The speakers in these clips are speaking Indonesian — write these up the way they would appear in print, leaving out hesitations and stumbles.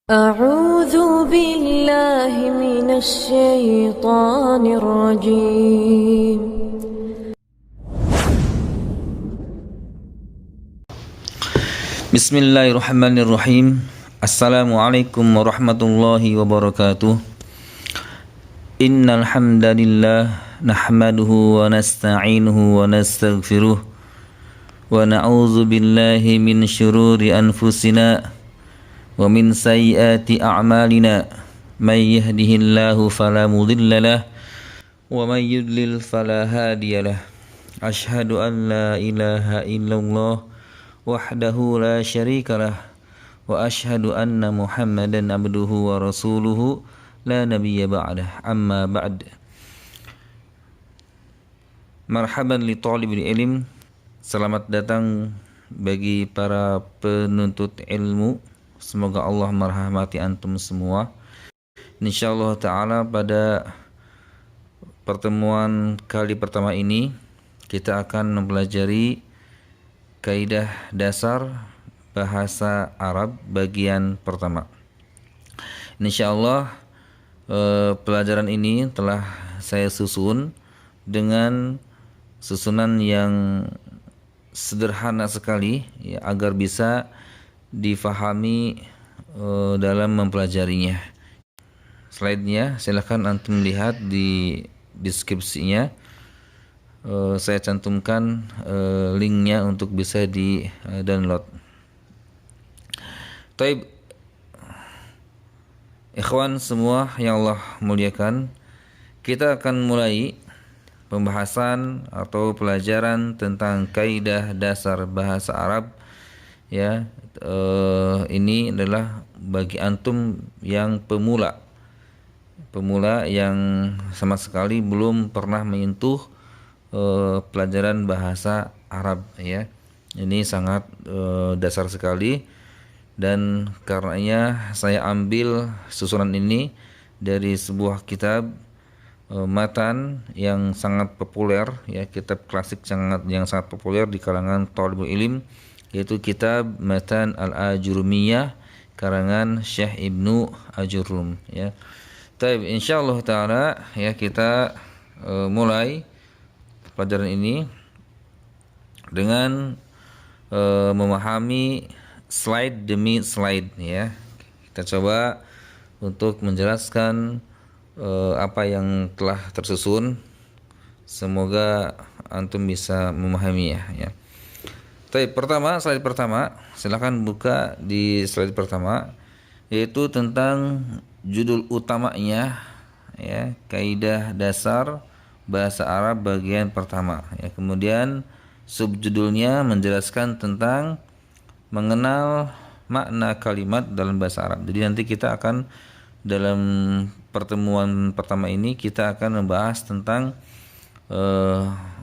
أعوذ بالله من الشيطان الرجيم. Bismillahirrahmanirrahim. Assalamualaikum warahmatullahi wabarakatuh. Innal hamdalillah nahmaduhu wa nasta'inuhu wa nastaghfiruh wa na'udzu billahi min syururi anfusina wa min sayyiati a'malina. May yahdihillahu fala mudilla lahu wa may yudlil fala hadiyalah. Asyhadu an la ilaha illallah wahdahu la syarikalah wa asyhadu anna Muhammadan abduhu wa rasuluhu la nabiyya ba'dah. Amma ba'd. Marhaban li talibil ilm. Selamat datang bagi para penuntut ilmu. Semoga Allah merahmati antum semua. Insyaallah ta'ala pada pertemuan kali pertama ini kita akan mempelajari kaidah dasar bahasa Arab bagian pertama. Insyaallah pelajaran ini telah saya susun dengan susunan yang sederhana sekali ya, agar bisa difahami dalam mempelajarinya. Slide-nya silahkan antum lihat di deskripsinya. Saya cantumkan linknya untuk bisa di download. Taib, ikhwan semua yang Allah muliakan, kita akan mulai pembahasan atau pelajaran tentang kaidah dasar bahasa Arab ya. Ini adalah bagi antum yang pemula yang sama sekali belum pernah menyentuh pelajaran bahasa Arab ya. Ini sangat dasar sekali, dan karenanya saya ambil susunan ini dari sebuah kitab matan yang sangat populer ya, kitab klasik yang sangat populer di kalangan thalibul ilm, yaitu kitab Matan al-Ajurumiyah karangan Syekh Ibnu Ajurrum ya. Taib, insyaallah taala ya, kita mulai pelajaran ini dengan memahami slide demi slide ya. Kita coba untuk menjelaskan apa yang telah tersusun. Semoga antum bisa memahaminya ya. Baik, slide pertama, silakan buka di slide pertama, yaitu tentang judul utamanya ya, kaidah dasar bahasa Arab bagian pertama ya. Kemudian subjudulnya menjelaskan tentang mengenal makna kalimat dalam bahasa Arab. Jadi nanti kita akan dalam pertemuan pertama ini kita akan membahas tentang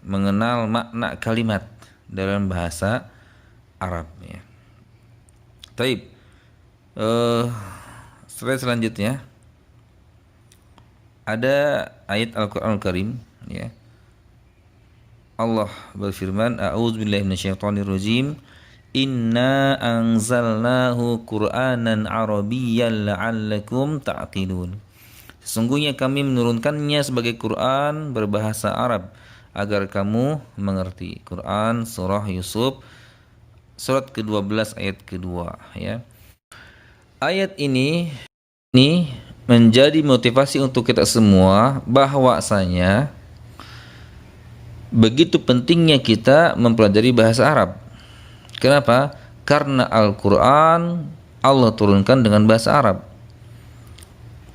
mengenal makna kalimat dalam bahasa Arab ya. Taib. Slide selanjutnya ada ayat Al-Qur'anul Karim ya. Allah berfirman, a'udzubillahi minasyaitonirrajim, inna anzalnahu qur'anan arabiyyan la'allakum ta'qilun. Sesungguhnya kami menurunkannya sebagai Quran berbahasa Arab agar kamu mengerti. Quran surah Yusuf surat ke-12 ayat kedua ya. Ayat ini menjadi motivasi untuk kita semua bahwasanya begitu pentingnya kita mempelajari bahasa Arab. Kenapa? Karena Al-Quran Allah turunkan dengan bahasa Arab.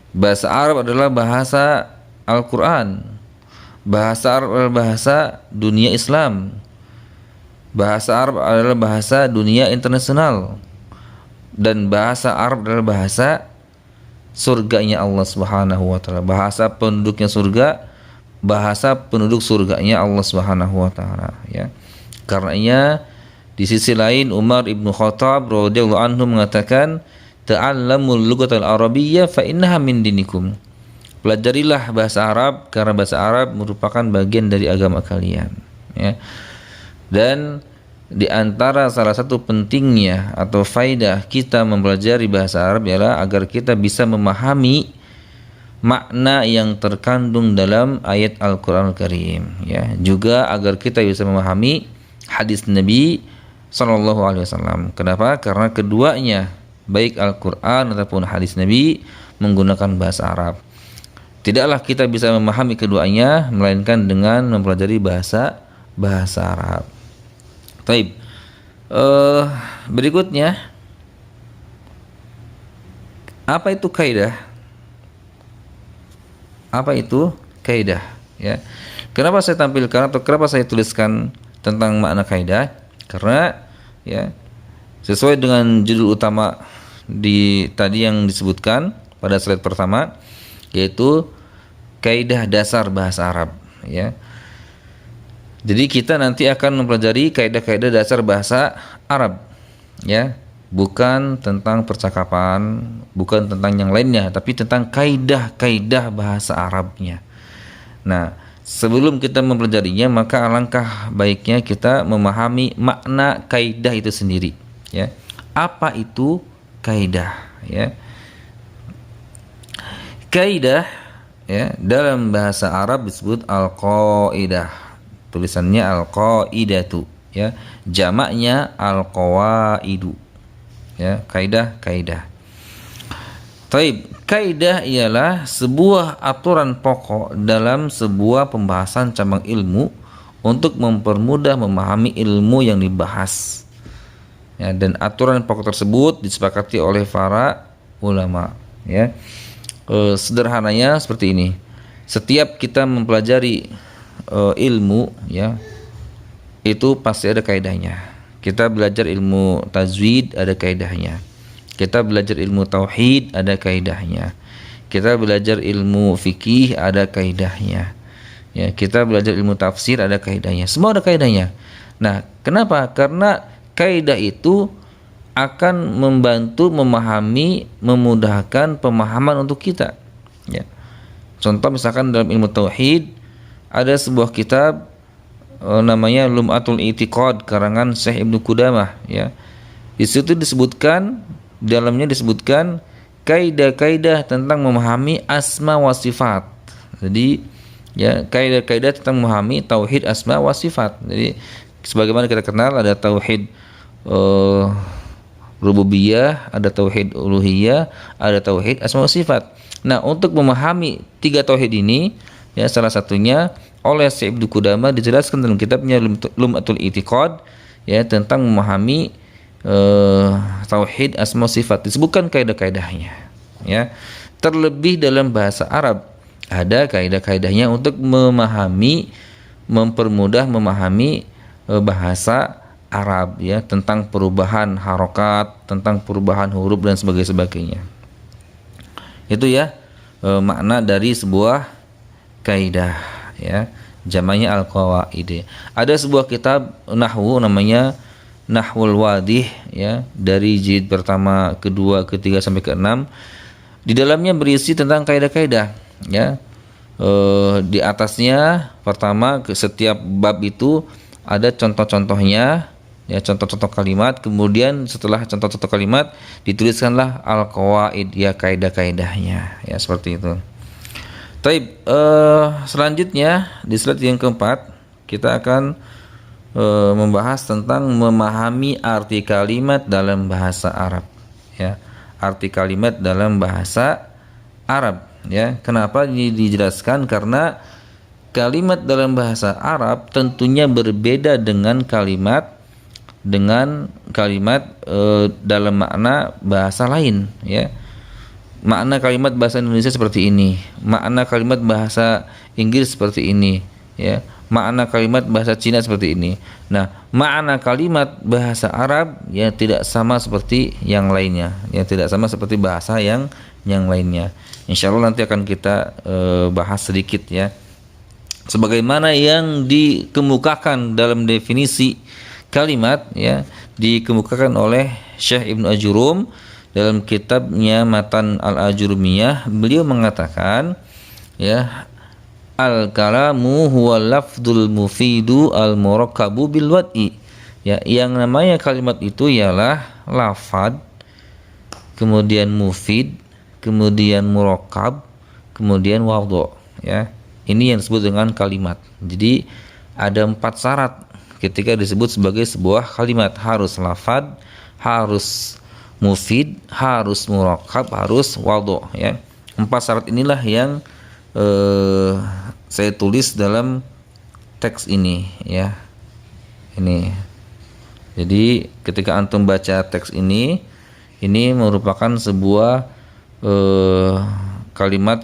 Bahasa Arab adalah bahasa Al-Quran. Bahasa Arab adalah bahasa dunia Islam. Bahasa Arab adalah bahasa dunia internasional. Dan bahasa Arab adalah bahasa surganya Allah Subhanahu wa taala. Bahasa penduduknya surga, bahasa penduduk surganya Allah Subhanahu wa taala ya. Karenanya di sisi lain Umar ibnu Khattab radhiyallahu anhu mengatakan, ta'allamul lughatal arabiyyah fa innaha min dinikum. Pelajarilah bahasa Arab karena bahasa Arab merupakan bagian dari agama kalian ya. Dan di antara salah satu pentingnya atau faidah kita mempelajari bahasa Arab ialah agar kita bisa memahami makna yang terkandung dalam ayat Al-Qur'anul Karim, ya. Juga agar kita bisa memahami hadis Nabi sallallahu alaihi wasallam. Kenapa? Karena keduanya, baik Al-Qur'an ataupun hadis Nabi, menggunakan bahasa Arab. Tidaklah kita bisa memahami keduanya melainkan dengan mempelajari bahasa Arab. Taib. Berikutnya, apa itu kaidah? Apa itu kaidah? Ya. Kenapa saya tampilkan atau kenapa saya tuliskan tentang makna kaidah? Karena ya sesuai dengan judul utama tadi yang disebutkan pada slide pertama, yaitu kaidah dasar bahasa Arab, ya. Jadi kita nanti akan mempelajari kaidah-kaidah dasar bahasa Arab, ya. Bukan tentang percakapan, bukan tentang yang lainnya, tapi tentang kaidah-kaidah bahasa Arabnya. Nah, sebelum kita mempelajarinya, maka alangkah baiknya kita memahami makna kaidah itu sendiri, ya. Apa itu kaidah, ya? Kaidah, ya, dalam bahasa Arab disebut al-qaidah. Tulisannya al-qaidatu, ya. Jamaknya al-qawaidu. Ya, kaidah. Taib, kaidah ialah sebuah aturan pokok dalam sebuah pembahasan cabang ilmu untuk mempermudah memahami ilmu yang dibahas. Ya, dan aturan pokok tersebut disepakati oleh para ulama, ya. Sederhananya seperti ini. Setiap kita mempelajari ilmu, ya, itu pasti ada kaidahnya. Kita belajar ilmu tajwid, ada kaidahnya. Kita belajar ilmu tauhid, ada kaidahnya. Kita belajar ilmu fikih, ada kaidahnya. Ya, kita belajar ilmu tafsir, ada kaidahnya. Semua ada kaidahnya. Nah, kenapa? Karena kaidah itu akan membantu memahami, memudahkan pemahaman untuk kita, ya. Contoh misalkan dalam ilmu tauhid ada sebuah kitab namanya Lum'atul I'tiqad karangan Syekh Ibnu Qudamah, ya. Di situ dalamnya disebutkan kaidah-kaidah tentang memahami asma wa sifat. Jadi, ya, kaidah-kaidah tentang memahami tauhid asma wa sifat. Jadi sebagaimana kita kenal ada tauhid rububiyah, ada tauhid uluhiyah, ada tauhid asma wa sifat. Nah, untuk memahami tiga tauhid ini, ya, salah satunya oleh Syekh Ibnu Qudamah dijelaskan dalam kitabnya Lum'atul I'tiqad, ya, tentang memahami tauhid asma sifat. Disebutkan kaidah-kaidahnya, ya. Terlebih dalam bahasa Arab ada kaidah-kaidahnya untuk mempermudah memahami bahasa Arab, ya, tentang perubahan harokat, tentang perubahan huruf dan sebagainya. Itu, ya, makna dari sebuah kaidah, ya. Jamaknya al-qawaid. Ada sebuah kitab nahwu namanya Nahwul Wadih, ya, dari jilid pertama, kedua, ketiga sampai ke-6. Di dalamnya berisi tentang kaidah-kaidah, ya. Di atasnya pertama ke setiap bab itu ada contoh-contohnya, ya, contoh-contoh kalimat. Kemudian setelah contoh-contoh kalimat dituliskanlah al-qawaid, ya, kaidah-kaidahnya, ya, seperti itu. Taib, selanjutnya di slide yang keempat kita akan membahas tentang memahami arti kalimat dalam bahasa Arab, ya. Arti kalimat dalam bahasa Arab, ya. Kenapa ini dijelaskan? Karena kalimat dalam bahasa Arab tentunya berbeda dengan kalimat dalam makna bahasa lain, ya. Makna kalimat bahasa Indonesia seperti ini, makna kalimat bahasa Inggris seperti ini, ya. Makna kalimat bahasa Cina seperti ini. Nah, makna kalimat bahasa Arab, ya, tidak sama seperti yang lainnya, ya, tidak sama seperti bahasa yang lainnya. Insyaallah nanti akan kita bahas sedikit, ya. Sebagaimana yang dikemukakan dalam definisi kalimat, ya, dikemukakan oleh Syekh Ibnu Ajurum dalam kitabnya Matan Al-Ajurumiyah. Beliau mengatakan, ya, al-kalamu huwa lafdul mufidu al-murakkabu bil wad'i, Ya, yang namanya kalimat itu ialah lafad, kemudian mufid, kemudian murakkab, kemudian wadhu, ya. Ini yang disebut dengan kalimat. Jadi ada 4 syarat ketika disebut sebagai sebuah kalimat. Harus lafad, harus mufid, harus murakkab, harus wadhu, ya. 4 syarat inilah yang saya tulis dalam teks ini, ya. Ini. Jadi ketika antum baca teks ini merupakan sebuah kalimat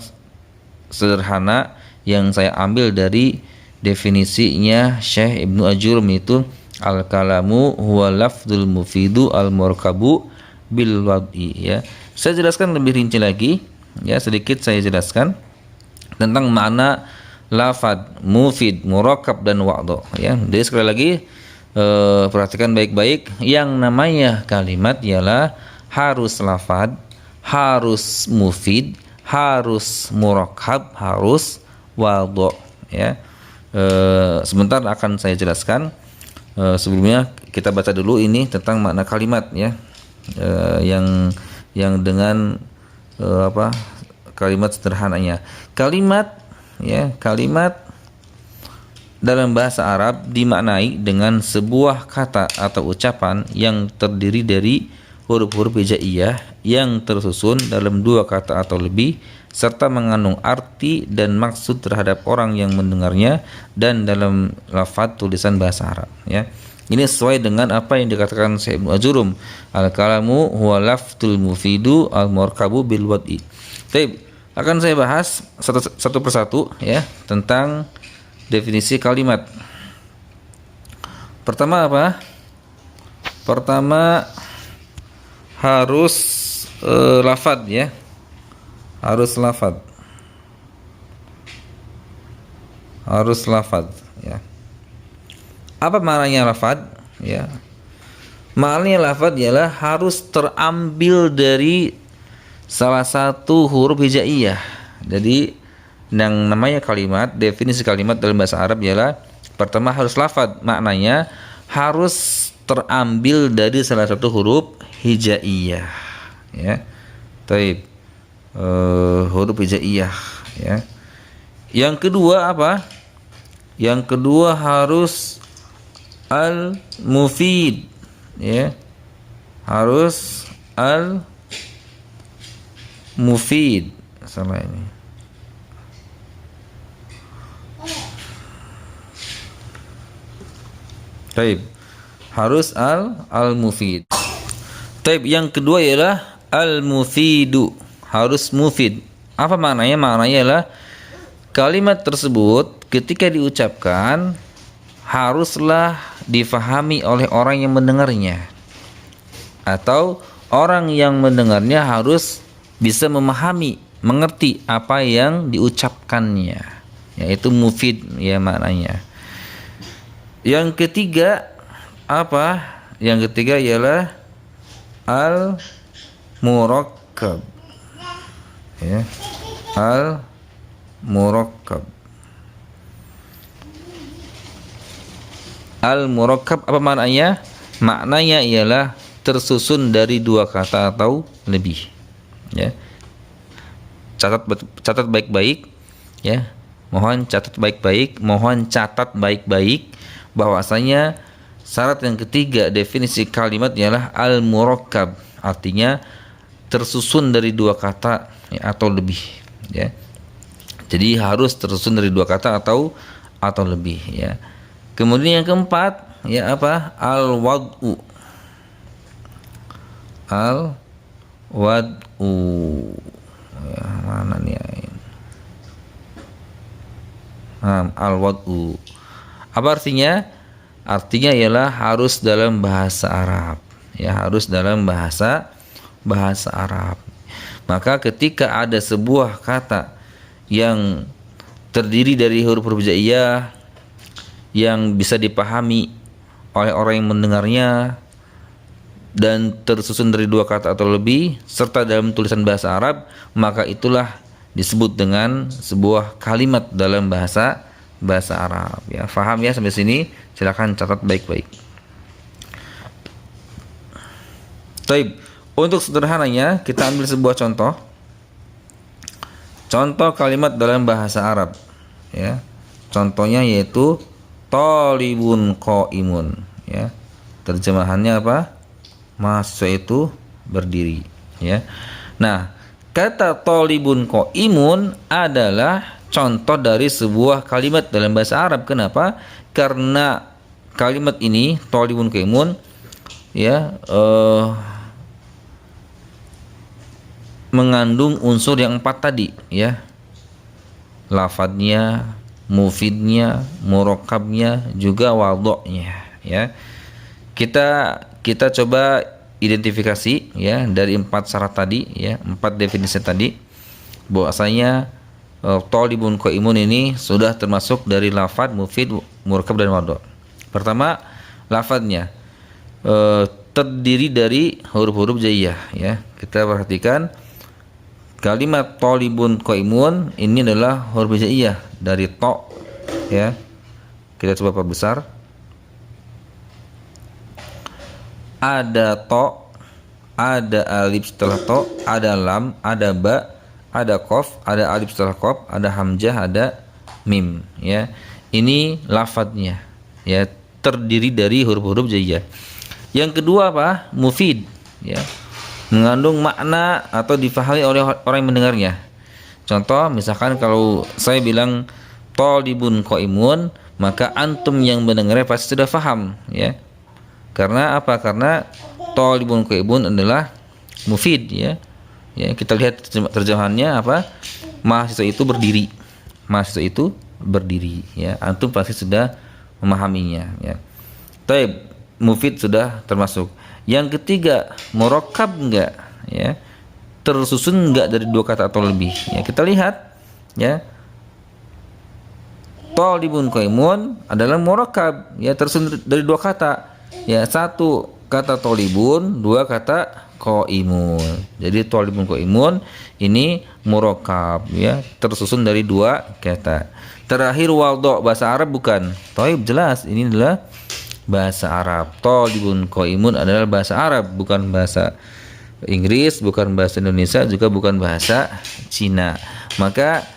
sederhana yang saya ambil dari definisinya Syekh Ibnu Ajurum, itu al-kalamu huwa lafdzul mufidu al-murkabu bil wad'i, ya. Saya jelaskan lebih rinci lagi, ya, sedikit saya jelaskan tentang makna lafad, mufid, murakkab dan wadhu, ya. Jadi sekali lagi perhatikan baik-baik, yang namanya kalimat ialah harus lafad, harus mufid, harus murakkab, harus wadhu, ya. Sebentar akan saya jelaskan. Sebelumnya kita baca dulu ini tentang makna kalimat, ya. Yang dengan kalimat sederhananya. Kalimat, ya, kalimat dalam bahasa Arab dimaknai dengan sebuah kata atau ucapan yang terdiri dari huruf-huruf hijaiyah yang tersusun dalam 2 kata atau lebih, serta mengandung arti dan maksud terhadap orang yang mendengarnya, dan dalam lafaz tulisan bahasa Arab, ya. Ini sesuai dengan apa yang dikatakan Syekh Ibnu Ajurum, al-kalamu huwa lafzul mufidu al-murkabu bil wad'i. Baik, akan saya bahas satu persatu, ya, tentang definisi kalimat. Pertama apa? Pertama harus lafad, ya. Harus lafad. Harus lafad, ya. Apa maknanya lafad? Ya. Maknanya lafad ialah harus terambil dari salah satu huruf hijaiyah. Jadi yang namanya kalimat, definisi kalimat dalam bahasa Arab ialah pertama harus lafad, maknanya harus terambil dari salah satu huruf hijaiyah, ya. Taib, huruf hijaiyah, ya. Yang kedua apa? Yang kedua harus al-mufid, ya. Harus al-mufid. Salah ini. Taib, harus al-mufid. Taib, yang kedua ialah al-mufidu, harus mufid. Apa maknanya? Maknanya ialah kalimat tersebut ketika diucapkan haruslah difahami oleh orang yang mendengarnya, atau orang yang mendengarnya harus bisa memahami, mengerti apa yang diucapkannya, yaitu mufid, ya, maknanya. Yang ketiga apa? Yang ketiga ialah al-murakkab, ya. Al-murakkab. Al-murakkab apa maknanya? Maknanya ialah tersusun dari 2 kata atau lebih, ya. Catat baik-baik, ya. Mohon catat baik-baik bahwasanya syarat yang ketiga definisi kalimat ialah al-murakkab, artinya tersusun dari 2 kata, ya, atau lebih, ya. Jadi harus tersusun dari 2 kata atau lebih, ya. Kemudian yang keempat, ya, apa? Al-wad'u. Al-wad'u, ya, mana nih? Al-wad'u. Apa artinya? Artinya ialah harus dalam bahasa Arab, ya, harus dalam bahasa Arab. Maka ketika ada sebuah kata yang terdiri dari huruf-huruf hijaiyah yang bisa dipahami oleh orang yang mendengarnya dan tersusun dari 2 kata atau lebih serta dalam tulisan bahasa Arab, maka itulah disebut dengan sebuah kalimat dalam bahasa Arab, ya. Faham, ya, sampai sini? Silakan catat baik-baik. Taib. Untuk sederhananya kita ambil sebuah contoh. Contoh kalimat dalam bahasa Arab, ya. Contohnya yaitu talibun qaimun, ya. Terjemahannya apa? Mahasiswa itu berdiri, ya. Nah, kata talibun qaimun adalah contoh dari sebuah kalimat dalam bahasa Arab. Kenapa? Karena kalimat ini talibun qaimun, ya, mengandung unsur yang 4 tadi, ya. Lafadznya, mufidnya, murakkabnya, juga wadha'nya, ya. Kita coba identifikasi, ya, dari 4 syarat tadi, ya, 4 definisi tadi, bahwasanya talibun qaimun ini sudah termasuk dari lafadz, mufid, murakkab dan wadha'. Pertama, lafadznya terdiri dari huruf-huruf jaiyah, ya. Kita perhatikan kalimat talibun qaimun ini adalah huruf jaiyah dari ta, ya. Kita coba perbesar. Ada ta, ada alif setelah ta, ada lam, ada ba, ada qaf, ada alif setelah qaf, ada hamzah, ada mim, ya. Ini lafadznya, ya, terdiri dari huruf-huruf jaiyah. Yang kedua apa? Mufid, ya. Mengandung makna atau difahami oleh orang yang mendengarnya. Contoh, misalkan kalau saya bilang talibun qaimun, maka antum yang mendengarnya pasti sudah faham, ya. Karena apa? Karena talibun qaimun adalah mufid, ya. Ya, kita lihat terjemahannya apa? Mahasiswa itu berdiri. Mahasiswa itu berdiri, ya. Antum pasti sudah memahaminya, ya. Taib, mufid sudah termasuk. Yang ketiga, murakkab enggak, ya, tersusun enggak dari 2 kata atau lebih, ya. Kita lihat, ya, talibun qaimun adalah murakkab, ya, tersusun dari 2 kata, ya. 1 kata talibun, 2 kata qaimun. Jadi talibun qaimun ini murakkab, ya, tersusun dari 2 kata. Terakhir wadha', bahasa Arab bukan? Taib, jelas ini adalah bahasa Arab. Talibun qaimun adalah bahasa Arab, bukan bahasa Inggris, bukan bahasa Indonesia, juga bukan bahasa Cina. Maka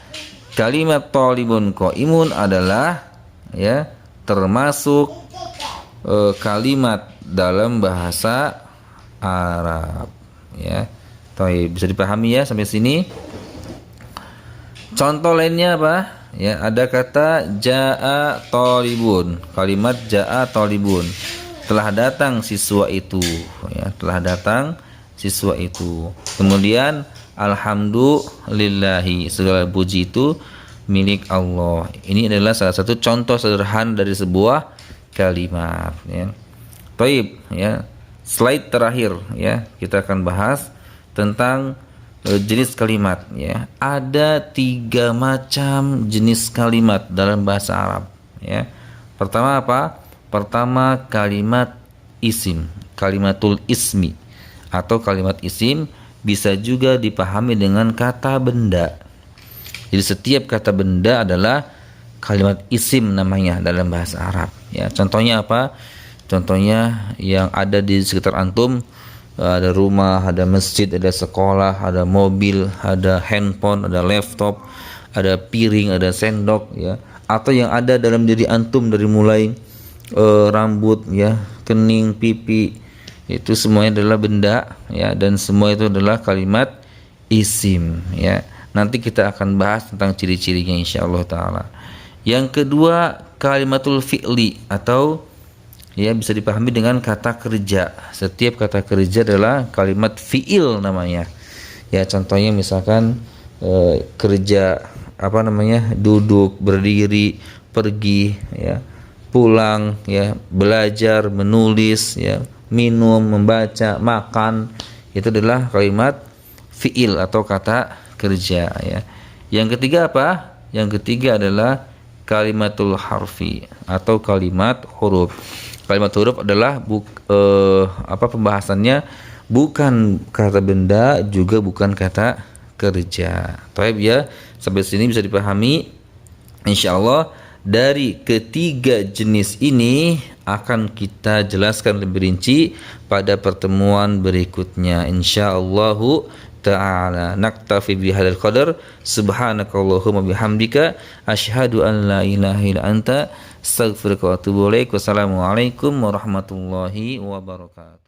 kalimat talibun qaimun adalah, ya, termasuk kalimat dalam bahasa Arab, ya. Taib, bisa dipahami ya sampai sini. Contoh lainnya apa? Ya, ada kata jaa talibun. Kalimat jaa talibun, telah datang siswa itu, ya, telah datang siswa itu. Kemudian alhamdulillahi, segala puji itu milik Allah. Ini adalah salah satu contoh sederhana dari sebuah kalimat, ya. Baik, ya. Slide terakhir, ya, kita akan bahas tentang jenis kalimat, ya. Ada 3 macam jenis kalimat dalam bahasa Arab, ya. Pertama apa? Pertama kalimat isim, kalimatul ismi, atau kalimat isim bisa juga dipahami dengan kata benda. Jadi setiap kata benda adalah kalimat isim namanya dalam bahasa Arab, ya. Contohnya apa? Contohnya yang ada di sekitar antum, ada rumah, ada masjid, ada sekolah, ada mobil, ada handphone, ada laptop, ada piring, ada sendok, ya. Atau yang ada dalam diri antum dari mulai rambut, ya, kening, pipi, itu semuanya adalah benda, ya, dan semua itu adalah kalimat isim, ya. Nanti kita akan bahas tentang ciri-cirinya insyaallah taala. Yang kedua, kalimatul fi'li, atau, ya, bisa dipahami dengan kata kerja. Setiap kata kerja adalah kalimat fi'il namanya. Ya, contohnya misalkan kerja apa namanya? Duduk, berdiri, pergi, ya, pulang, ya, belajar, menulis, ya, minum, membaca, makan. Itu adalah kalimat fi'il atau kata kerja, ya. Yang ketiga apa? Yang ketiga adalah kalimatul harfi atau kalimat huruf. Kalimat huruf adalah pembahasannya bukan kata benda, juga bukan kata kerja. Baik, ya, sampai sini bisa dipahami insyaallah. dari ketiga jenis ini akan kita jelaskan lebih rinci pada pertemuan berikutnya insyaallah ta'ala. Naktafi bihadzal qadar. Subhanakallahumma bihamdika asyhadu an la ilaha illa anta astaghfiruka wa atubu ilaik. Wassalamualaikum warahmatullahi wabarakatuh.